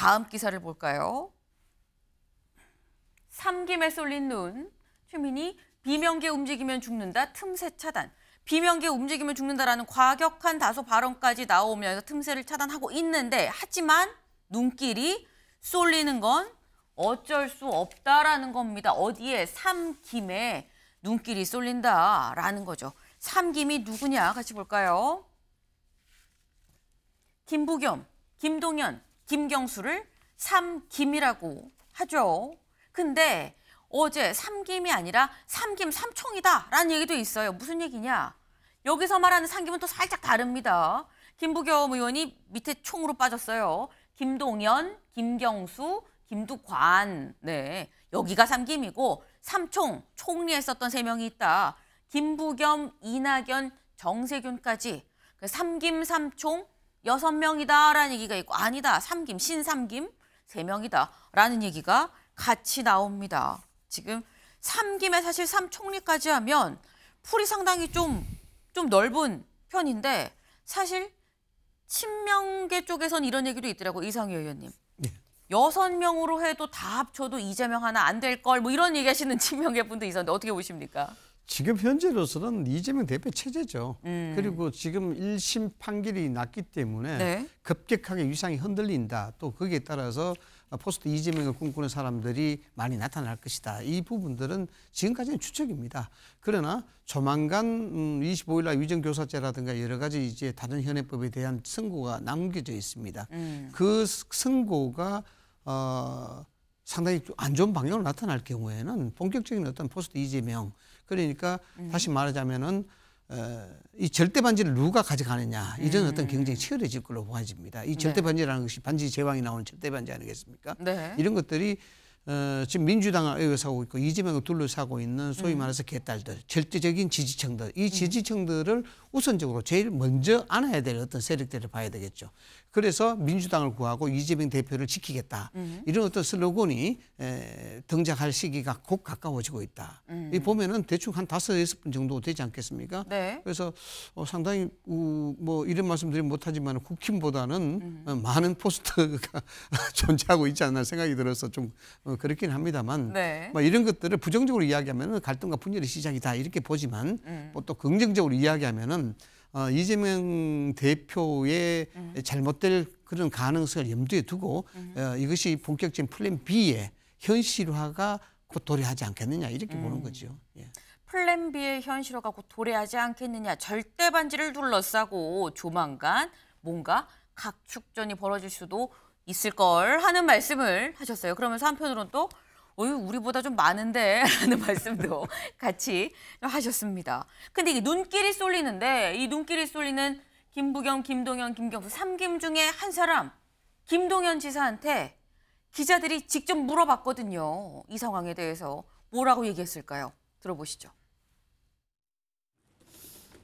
다음 기사를 볼까요? 삼김에 쏠린 눈, 최민희 비명계 움직이면 죽는다, 틈새 차단. 비명계 움직이면 죽는다라는 과격한 다소 발언까지 나오면서 틈새를 차단하고 있는데 하지만 눈길이 쏠리는 건 어쩔 수 없다라는 겁니다. 어디에? 삼김에 눈길이 쏠린다라는 거죠. 삼김이 누구냐? 같이 볼까요? 김부겸, 김동연, 김경수를 삼김이라고 하죠. 근데 어제 삼김이 아니라 삼김 삼총이다라는 얘기도 있어요. 무슨 얘기냐? 여기서 말하는 삼김은 또 살짝 다릅니다. 김부겸 의원이 밑에 총으로 빠졌어요. 김동연, 김경수, 김두관. 네, 여기가 삼김이고 삼총, 총리에 썼던 3명이 있다. 김부겸, 이낙연, 정세균까지 삼김 삼총 6명이다라는 얘기가 있고 아니다. 삼김, 신삼김 3명이다라는 얘기가 같이 나옵니다. 지금 삼김에 사실 삼총리까지 하면 풀이 상당히 좀 넓은 편인데 사실 친명계 쪽에선 이런 얘기도 있더라고. 이상희 의원님. 네. 6명으로 해도 다 합쳐도 이재명 하나 안 될 걸 뭐 이런 얘기하시는 친명계 분도 있었는데 어떻게 보십니까? 지금 현재로서는 이재명 대표 체제죠. 그리고 지금 1심 판결이 났기 때문에 네. 급격하게 위상이 흔들린다. 또 거기에 따라서 포스트 이재명을 꿈꾸는 사람들이 많이 나타날 것이다. 이 부분들은 지금까지는 추측입니다. 그러나 조만간 25일 날 위정교사죄라든가 여러 가지 이제 다른 현행법에 대한 선고가 남겨져 있습니다. 그 선고가 상당히 안 좋은 방향으로 나타날 경우에는 본격적인 어떤 포스트 이재명, 그러니까 다시 말하자면은 이 절대 반지를 누가 가져가느냐 이런 어떤 경쟁이 치열해질 걸로 보아집니다. 이 절대 반지라는 것이 반지 제왕이 나오는 절대 반지 아니겠습니까? 네. 이런 것들이 지금 민주당을 에워싸고 있고 이재명을 둘러싸고 있는 소위 말해서 개딸들, 절대적인 지지층들, 이 지지층들을 우선적으로 제일 먼저 안아야 될 어떤 세력들을 봐야 되겠죠. 그래서 민주당을 구하고 이재명 대표를 지키겠다. 이런 어떤 슬로건이 등장할 시기가 곧 가까워지고 있다. 이 보면은 대충 한 5, 6분 정도 되지 않겠습니까? 네. 그래서 상당히 뭐 이런 말씀드리면 못하지만 국힘보다는 많은 포스트가 존재하고 있지 않나 생각이 들어서 좀 그렇긴 합니다만 네. 뭐 이런 것들을 부정적으로 이야기하면 갈등과 분열의 시작이다 이렇게 보지만 또 긍정적으로 이야기하면은 이재명 대표의 잘못될 그런 가능성을 염두에 두고 이것이 본격적인 플랜 B의 현실화가 곧 도래하지 않겠느냐 이렇게 보는 거죠. 예. 플랜 B의 현실화가 곧 도래하지 않겠느냐. 절대 반지를 둘러싸고 조만간 뭔가 각축전이 벌어질 수도 있을 걸 하는 말씀을 하셨어요. 그러면서 한편으로는 또 우리보다 좀 많은데 라는 말씀도 같이 하셨습니다. 근데 이게 눈길이 쏠리는데 이 눈길이 쏠리는 김부겸, 김동연, 김경수 삼김 중에 한 사람 김동연 지사한테 기자들이 직접 물어봤거든요. 이 상황에 대해서 뭐라고 얘기했을까요? 들어보시죠.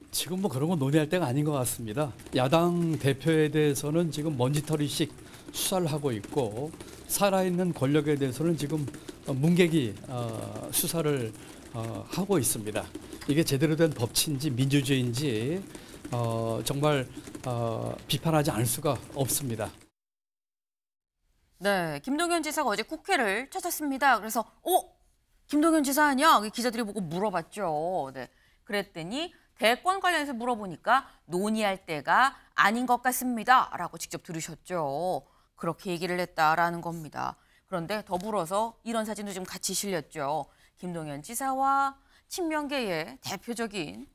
지금 뭐 그런 거 논의할 때가 아닌 것 같습니다. 야당 대표에 대해서는 지금 먼지털이식 수사를 하고 있고 살아있는 권력에 대해서는 지금 문객이 수사를 하고 있습니다. 이게 제대로 된 법치인지 민주주의인지 정말 비판하지 않을 수가 없습니다. 네, 김동연 지사가 어제 국회를 찾았습니다. 그래서 김동연 지사 아니야? 기자들이 보고 물어봤죠. 네, 그랬더니 대권 관련해서 물어보니까 논의할 때가 아닌 것 같습니다. 라고 직접 들으셨죠. 그렇게 얘기를 했다라는 겁니다. 그런데 더불어서 이런 사진도 좀 같이 실렸죠. 김동연 지사와 친명계의 대표적인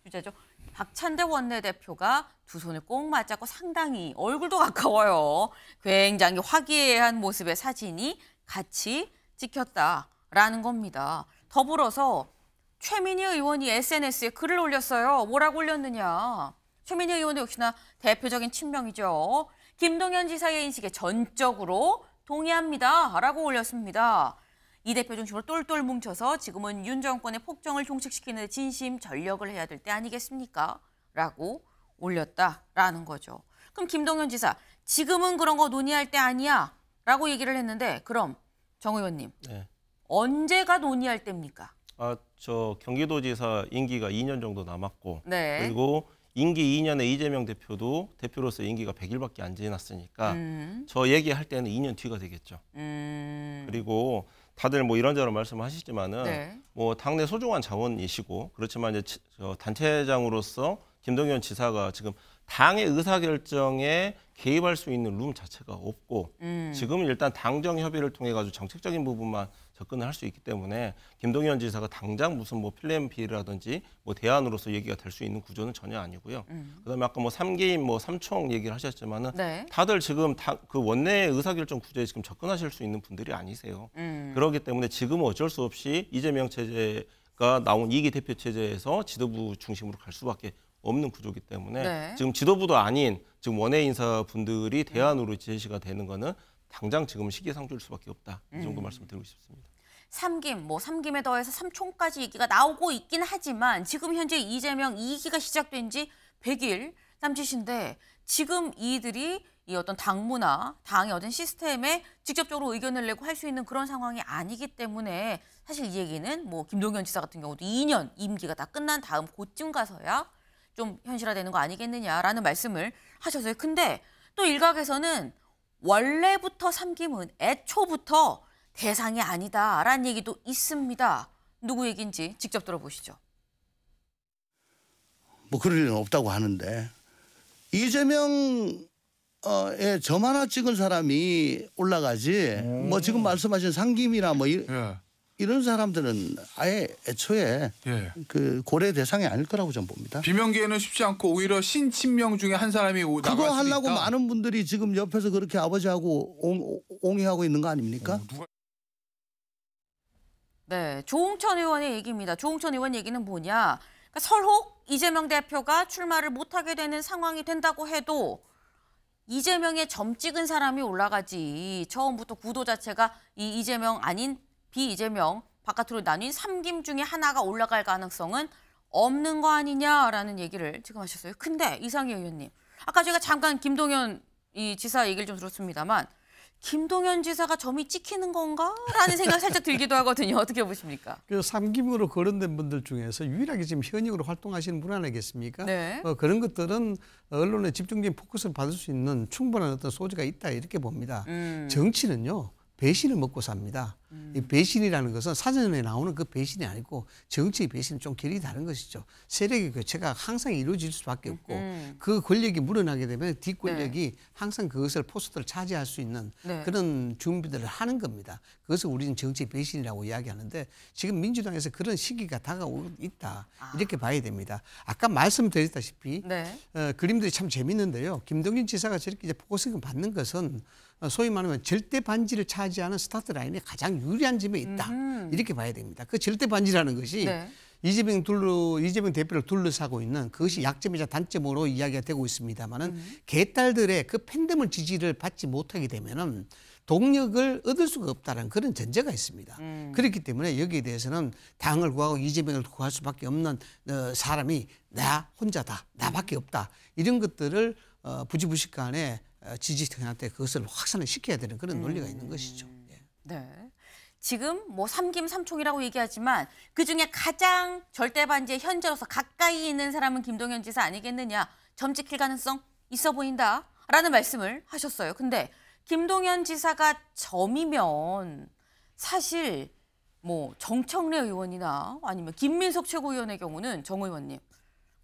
주자죠. 박찬대 원내대표가 두 손을 꼭 맞잡고 상당히 얼굴도 가까워요. 굉장히 화기애애한 모습의 사진이 같이 찍혔다라는 겁니다. 더불어서 최민희 의원이 SNS에 글을 올렸어요. 뭐라고 올렸느냐. 최민희 의원도 역시나 대표적인 친명이죠. 김동연 지사의 인식에 전적으로 동의합니다. 라고 올렸습니다. 이 대표 중심으로 똘똘 뭉쳐서 지금은 윤 정권의 폭정을 종식시키는 데 진심 전력을 해야 될 때 아니겠습니까? 라고 올렸다라는 거죠. 그럼 김동연 지사, 지금은 그런 거 논의할 때 아니야. 라고 얘기를 했는데 그럼 정 의원님, 네. 언제가 논의할 때입니까? 저 경기도지사 임기가 2년 정도 남았고 네. 그리고 임기 2년에 이재명 대표도 대표로서 임기가 100일밖에 안 지났으니까 저 얘기할 때는 2년 뒤가 되겠죠. 그리고 다들 뭐 이런저런 말씀하시지만은 네. 뭐 당내 소중한 자원이시고 그렇지만 이제 저 단체장으로서 김동연 지사가 지금 당의 의사결정에 개입할 수 있는 룸 자체가 없고 지금은 일단 당정 협의를 통해 가지고 정책적인 부분만 접근을 할 수 있기 때문에 김동연 지사가 당장 무슨 뭐 플랜 B라든지 뭐 대안으로서 얘기가 될 수 있는 구조는 전혀 아니고요. 그다음에 아까 뭐 3기임 뭐 3총 얘기를 하셨지만은 네. 다들 지금 그 원내 의사결정 구조에 지금 접근하실 수 있는 분들이 아니세요. 그렇기 때문에 지금은 어쩔 수 없이 이재명 체제가 나온 2기 대표 체제에서 지도부 중심으로 갈 수밖에 없는 구조이기 때문에 네. 지금 지도부도 아닌 지금 원외 인사분들이 대안으로 제시가 되는 거는 당장 지금 시기상조일 수밖에 없다. 이 정도 말씀드리고 싶습니다. 3김, 뭐 3김에 더해서 3총까지 얘기가 나오고 있긴 하지만 지금 현재 이재명 2기가 시작된 지 100일 남짓인데 지금 이들이 이 어떤 당무나 당의 어떤 시스템에 직접적으로 의견을 내고 할 수 있는 그런 상황이 아니기 때문에 사실 이 얘기는 뭐 김동연 지사 같은 경우도 2년 임기가 다 끝난 다음 그쯤 가서야 좀 현실화되는 거 아니겠느냐라는 말씀을 하셔서요. 근데 또 일각에서는 원래부터 3김은 애초부터 대상이 아니다라는 얘기도 있습니다. 누구 얘기인지 직접 들어보시죠. 뭐 그럴 일은 없다고 하는데 이재명의 점 하나 찍은 사람이 올라가지 뭐 지금 말씀하신 상김이나 뭐 이런 사람들은 아예 애초에 예. 그 고려 대상이 아닐 거라고 저는 봅니다. 비명계에는 쉽지 않고 오히려 신친명 중에 한 사람이 나갈 수도 그거 있다. 하려고 많은 분들이 지금 옆에서 그렇게 아버지하고 옹이하고 있는 거 아닙니까? 누가 네, 조홍천 의원의 얘기입니다. 조홍천 의원 얘기는 뭐냐? 그러니까 설혹 이재명 대표가 출마를 못하게 되는 상황이 된다고 해도 이재명의 점 찍은 사람이 올라가지 처음부터 구도 자체가 이 이재명 아닌 비이재명 바깥으로 나뉜 3김 중에 하나가 올라갈 가능성은 없는 거 아니냐라는 얘기를 지금 하셨어요. 근데 이상희 의원님, 아까 제가 잠깐 김동연 이 지사 얘기를 좀 들었습니다만 김동연 지사가 점이 찍히는 건가라는 생각이 살짝 들기도 하거든요. 어떻게 보십니까? 그 3김으로 거론된 분들 중에서 유일하게 지금 현역으로 활동하시는 분 아니겠습니까? 네. 그런 것들은 언론의 집중적인 포커스를 받을 수 있는 충분한 어떤 소지가 있다 이렇게 봅니다. 정치는요. 배신을 먹고 삽니다. 이 배신이라는 것은 사전에 나오는 그 배신이 아니고 정치의 배신은 좀 결이 다른 것이죠. 세력의 교체가 항상 이루어질 수밖에 없고 그 권력이 물어나게 되면 뒷권력이 항상 그것을 포스트를 차지할 수 있는 그런 준비들을 하는 겁니다. 그것을 우리는 정치의 배신이라고 이야기하는데 지금 민주당에서 그런 시기가 다가오고 있다. 이렇게 봐야 됩니다. 아까 말씀드렸다시피 그림들이 참 재밌는데요. 김동연 지사가 저렇게 이제 포커싱을 받는 것은 소위 말하면 절대 반지를 차지하는 스타트 라인에 가장 유리한 점에 있다. 이렇게 봐야 됩니다. 그 절대 반지라는 것이 이재명 대표를 둘러싸고 있는 그것이 약점이자 단점으로 이야기가 되고 있습니다만은 개딸들의 그 팬데믹 지지를 받지 못하게 되면은 동력을 얻을 수가 없다는 그런 전제가 있습니다. 그렇기 때문에 여기에 대해서는 당을 구하고 이재명을 구할 수밖에 없는 사람이 나 혼자다, 나밖에 없다. 이런 것들을 부지부식간에 지지층한테 그것을 확산을 시켜야 되는 그런 논리가 있는 것이죠. 예. 네. 지금 뭐 3김 3총이라고 얘기하지만 그중에 가장 절대 반지에 현재로서 가까이 있는 사람은 김동연 지사 아니겠느냐. 점 찍힐 가능성 있어 보인다라는 말씀을 하셨어요. 근데 김동연 지사가 점이면 사실 뭐 정청래 의원이나 아니면 김민석 최고위원의 경우는 정 의원님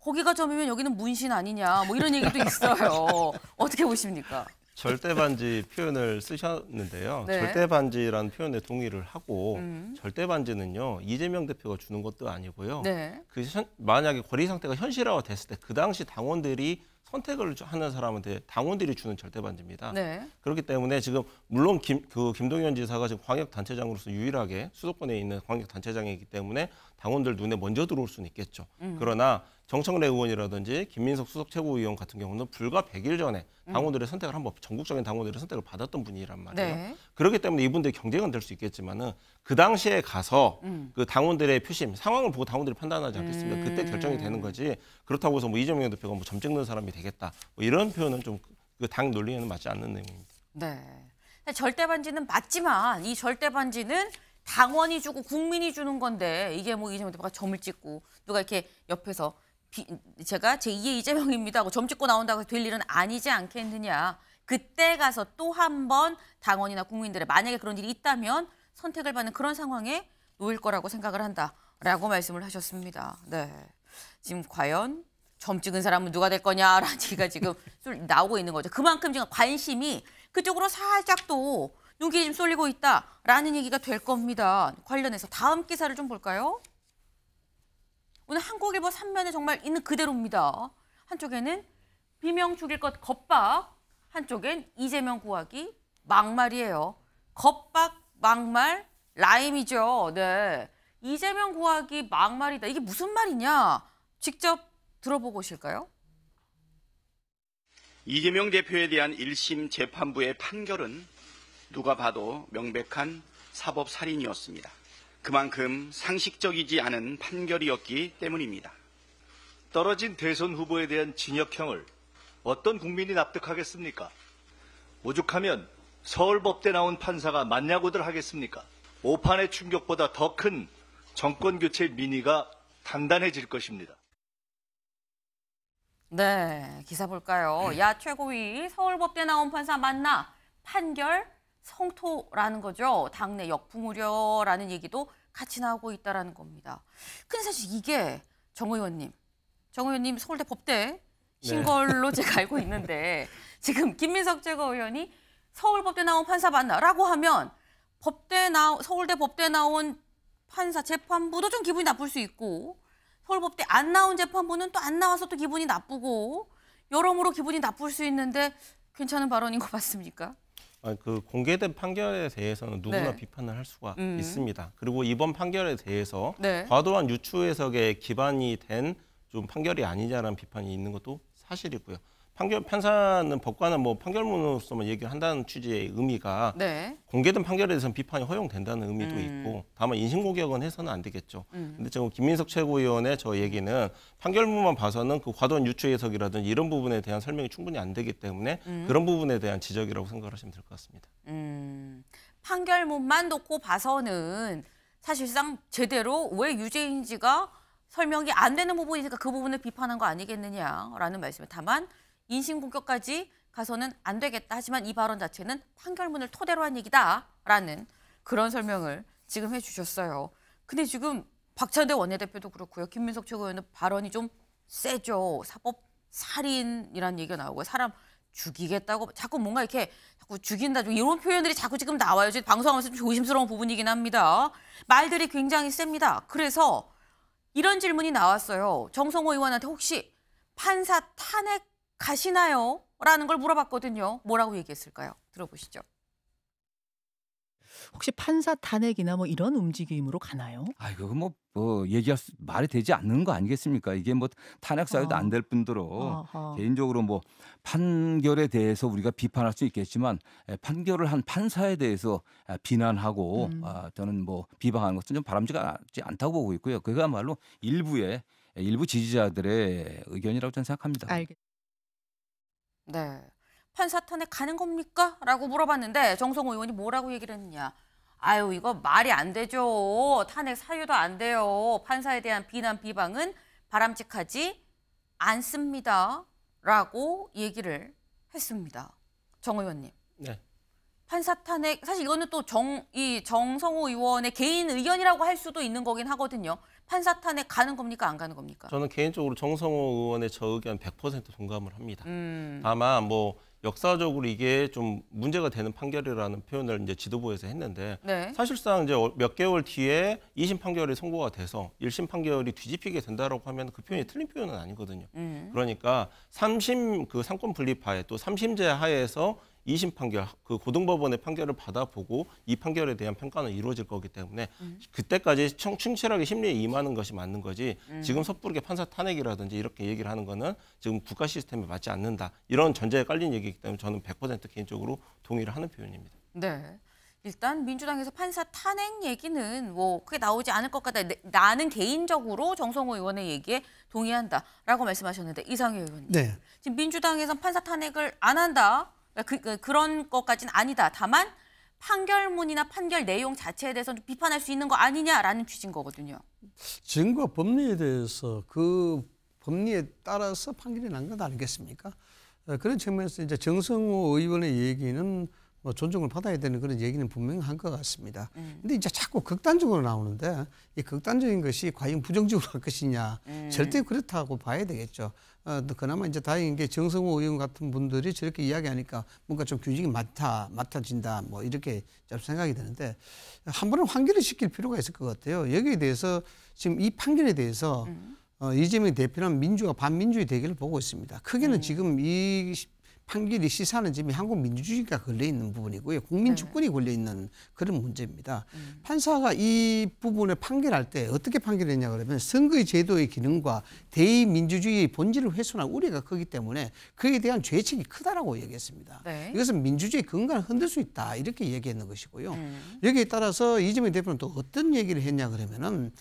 거기가 점이면 여기는 문신 아니냐 뭐 이런 얘기도 있어요. 어떻게 보십니까? 절대반지 표현을 쓰셨는데요. 절대반지라는 표현에 동의를 하고 절대반지는요. 이재명 대표가 주는 것도 아니고요. 만약에 거리 상태가 현실화가 됐을 때 그 당시 당원들이 선택을 하는 사람한테 당원들이 주는 절대반지입니다. 그렇기 때문에 지금 물론 김동연 지사가 지금 광역단체장으로서 유일하게 수도권에 있는 광역단체장이기 때문에 당원들 눈에 먼저 들어올 수는 있겠죠. 그러나 정청래 의원이라든지 김민석 수석 최고위원 같은 경우는 불과 100일 전에 당원들의 선택을 한번 전국적인 당원들의 선택을 받았던 분이란 말이에요. 그렇기 때문에 이분들이 경쟁은 될 수 있겠지만은 그 당시에 가서 그 당원들의 표심, 상황을 보고 당원들이 판단하지 않겠습니까? 그때 결정이 되는 거지. 그렇다고 해서 뭐 이재명 대표가 뭐 점 찍는 사람이 되겠다. 뭐 이런 표현은 좀 그 당 논리에는 맞지 않는 내용입니다. 네. 절대 반지는 맞지만 이 절대 반지는 당원이 주고 국민이 주는 건데 이게 뭐 이재명 대표가 점을 찍고 누가 이렇게 옆에서 제가 제2의 이재명입니다 하고 점 찍고 나온다고 해서 될 일은 아니지 않겠느냐. 그때 가서 또 한 번 당원이나 국민들의 만약에 그런 일이 있다면 선택을 받는 그런 상황에 놓일 거라고 생각을 한다라고 말씀을 하셨습니다. 네, 지금 과연 점 찍은 사람은 누가 될 거냐라는 얘기가 지금 나오고 있는 거죠. 그만큼 지금 관심이 그쪽으로 살짝 또 눈길이 좀 쏠리고 있다라는 얘기가 될 겁니다. 관련해서 다음 기사를 좀 볼까요? 오늘 한국일보 3면에 정말 있는 그대로입니다. 한쪽에는 비명 죽일 것 겁박, 한쪽엔 이재명 구하기 막말이에요. 겁박, 막말, 라임이죠. 네, 이재명 구하기 막말이다. 이게 무슨 말이냐? 직접 들어보고 오실까요? 이재명 대표에 대한 1심 재판부의 판결은 누가 봐도 명백한 사법살인이었습니다. 그만큼 상식적이지 않은 판결이었기 때문입니다. 떨어진 대선 후보에 대한 징역형을 어떤 국민이 납득하겠습니까? 오죽하면 서울법대 나온 판사가 맞냐고들 하겠습니까? 오판의 충격보다 더 큰 정권교체 민의가 단단해질 것입니다. 네, 기사 볼까요? 야 최고위 서울법대 나온 판사 맞나? 판결 성토라는 거죠. 당내 역풍 우려라는 얘기도 같이 나오고 있다라는 겁니다. 근데 사실 이게 정 의원님 서울대 법대 신 걸로 제가 알고 있는데 지금 김민석 최고위원이 서울법대 나온 판사 맞나라고 하면 서울대 법대 나온 판사 재판부도 좀 기분이 나쁠 수 있고 서울법대 안 나온 재판부는 또 안 나와서 또 기분이 나쁘고 여러모로 기분이 나쁠 수 있는데 괜찮은 발언인 것 같습니까? 그 공개된 판결에 대해서는 누구나 네. 비판을 할 수가 있습니다. 그리고 이번 판결에 대해서 네. 과도한 유추 해석에 기반이 된 좀 판결이 아니냐라는 비판이 있는 것도 사실이고요. 판사는 법관은 뭐 판결문으로서만 얘기를 한다는 취지의 의미가 네. 공개된 판결에 대해서는 비판이 허용된다는 의미도 있고 다만 인신공격은 해서는 안 되겠죠. 근데 지금 김민석 최고위원의 저 얘기는 판결문만 봐서는 그 과도한 유추 해석이라든지 이런 부분에 대한 설명이 충분히 안 되기 때문에 그런 부분에 대한 지적이라고 생각을 하시면 될 것 같습니다. 판결문만 놓고 봐서는 사실상 제대로 왜 유죄인지가 설명이 안 되는 부분이니까 그 부분을 비판한 거 아니겠느냐라는 말씀을 다만 인신공격까지 가서는 안 되겠다. 하지만 이 발언 자체는 판결문을 토대로 한 얘기다라는 그런 설명을 지금 해주셨어요. 근데 지금 박찬대 원내대표도 그렇고요. 김민석 최고위원의 발언이 좀 세죠. 사법 살인이라는 얘기가 나오고 사람 죽이겠다고 자꾸 뭔가 이렇게 자꾸 죽인다 이런 표현들이 자꾸 지금 나와요. 지금 방송하면서 좀 조심스러운 부분이긴 합니다. 말들이 굉장히 셉니다. 그래서 이런 질문이 나왔어요. 정성호 의원한테 혹시 판사 탄핵 가시나요? 라는 걸 물어봤거든요. 뭐라고 얘기했을까요? 들어보시죠. 혹시 판사 탄핵이나 뭐 이런 움직임으로 가나요? 그거 뭐 얘기할 말이 되지 않는 거 아니겠습니까? 이게 뭐 탄핵 사유도 안 될 뿐더러 개인적으로 뭐 판결에 대해서 우리가 비판할 수 있겠지만 판결을 한 판사에 대해서 비난하고 저는 뭐 비방하는 것은 좀 바람직하지 않다고 보고 있고요. 그야말로 일부 지지자들의 의견이라고 저는 생각합니다. 네, 판사 탄핵 가는 겁니까? 라고 물어봤는데 정성호 의원이 뭐라고 얘기를 했느냐. 아유 이거 말이 안 되죠. 탄핵 사유도 안 돼요. 판사에 대한 비난 비방은 바람직하지 않습니다. 라고 얘기를 했습니다. 정 의원님. 네. 판사 탄핵 사실 이거는 또 정성호 의원의 개인 의견이라고 할 수도 있는 거긴 하거든요. 판사 탄핵 가는 겁니까 안 가는 겁니까? 저는 개인적으로 정성호 의원의 저 의견 100% 동감을 합니다. 다만 뭐 역사적으로 이게 좀 문제가 되는 판결이라는 표현을 이제 지도부에서 했는데 네. 사실상 이제 몇 개월 뒤에 2심 판결이 선고가 돼서 1심 판결이 뒤집히게 된다라고 하면 그 표현이 틀린 표현은 아니거든요. 그러니까 3심 그 상권 분립하에 또 3심제 하에서 2심 판결, 그 고등법원의 판결을 받아보고 이 판결에 대한 평가는 이루어질 거기 때문에 그때까지 충실하게 심리에 임하는 것이 맞는 거지 지금 섣부르게 판사 탄핵이라든지 이렇게 얘기를 하는 거는 지금 국가 시스템에 맞지 않는다. 이런 전제에 깔린 얘기이기 때문에 저는 100% 개인적으로 동의를 하는 표현입니다. 네. 일단 민주당에서 판사 탄핵 얘기는 뭐 크게 나오지 않을 것 같다. 나는 개인적으로 정성호 의원의 얘기에 동의한다라고 말씀하셨는데 이상희 의원님. 네. 지금 민주당에서는 판사 탄핵을 안 한다. 그런 것까지는 아니다. 다만 판결문이나 판결 내용 자체에 대해서는 좀 비판할 수 있는 거 아니냐라는 취지인 거거든요. 증거 법리에 대해서 그 법리에 따라서 판결이 난 것 아니겠습니까? 그런 측면에서 이제 정성호 의원의 얘기는 뭐 존중을 받아야 되는 그런 얘기는 분명한 것 같습니다. 근데 이제 자꾸 극단적으로 나오는데 이 극단적인 것이 과연 부정적으로 할 것이냐 절대 그렇다고 봐야 되겠죠. 그나마 이제 다행인 게 정성호 의원 같은 분들이 저렇게 이야기하니까 뭔가 좀 규칙이 맡아진다 뭐 이렇게 좀 생각이 드는데 한 번은 환기를 시킬 필요가 있을 것 같아요. 여기에 대해서 지금 이 판결에 대해서 이재명 대표는 민주와 반민주의 대결을 보고 있습니다. 크게는 지금 이 판결이 시사하는 점이 한국 민주주의가 걸려있는 부분이고요. 국민 주권이 걸려있는 그런 문제입니다. 판사가 이 부분을 판결할 때 어떻게 판결했냐 그러면 선거의 제도의 기능과 대의민주주의의 본질을 훼손할 우려가 크기 때문에 그에 대한 죄책이 크다라고 얘기했습니다. 네. 이것은 민주주의 근간을 흔들 수 있다 이렇게 얘기했는 것이고요. 여기에 따라서 이재명 대표는 또 어떤 얘기를 했냐 그러면은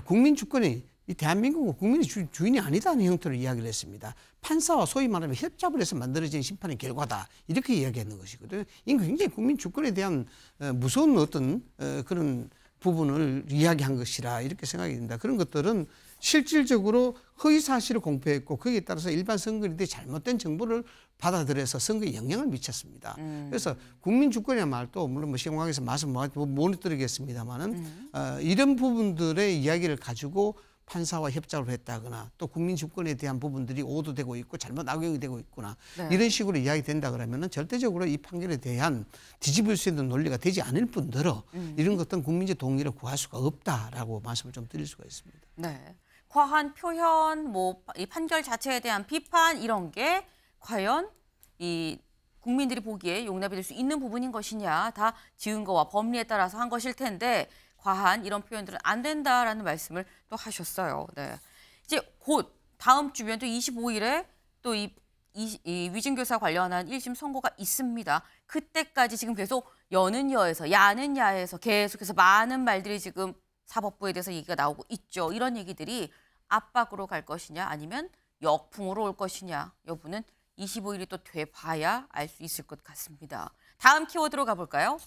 국민 주권이 이 대한민국은 국민의 주인이 아니다는 형태로 이야기를 했습니다. 판사와 소위 말하면 협잡을 해서 만들어진 심판의 결과다. 이렇게 이야기하는 것이거든요. 이건 굉장히 국민 주권에 대한 무서운 어떤 그런 부분을 이야기한 것이라 이렇게 생각이 됩니다. 그런 것들은 실질적으로 허위 사실을 공표했고 거기에 따라서 일반 선거인들이 잘못된 정보를 받아들여서 선거에 영향을 미쳤습니다. 그래서 국민 주권이야말로 물론 뭐 시공학에서 말씀 못 드리겠습니다만은 이런 부분들의 이야기를 가지고 판사와 협작을 했다거나 또 국민 주권에 대한 부분들이 오도되고 있고 잘못 악용이 되고 있구나 이런 식으로 이야기된다 그러면은 절대적으로 이 판결에 대한 뒤집을 수 있는 논리가 되지 않을 뿐더러 이런 것들은 국민적 동의를 구할 수가 없다라고 말씀을 좀 드릴 수가 있습니다. 네, 과한 표현, 뭐 이 판결 자체에 대한 비판 이런 게 과연 이 국민들이 보기에 용납이 될 수 있는 부분인 것이냐 다 증거와 법리에 따라서 한 것일 텐데. 과한 이런 표현들은 안 된다라는 말씀을 또 하셨어요. 네. 이제 곧 다음 주면 또 25일에 또 이 위증교사 관련한 1심 선고가 있습니다. 그때까지 지금 계속 여는 여에서 야는 야에서 계속해서 많은 말들이 지금 사법부에 대해서 얘기가 나오고 있죠. 이런 얘기들이 압박으로 갈 것이냐 아니면 역풍으로 올 것이냐 여부는 25일이 또 돼봐야 알 수 있을 것 같습니다. 다음 키워드로 가볼까요?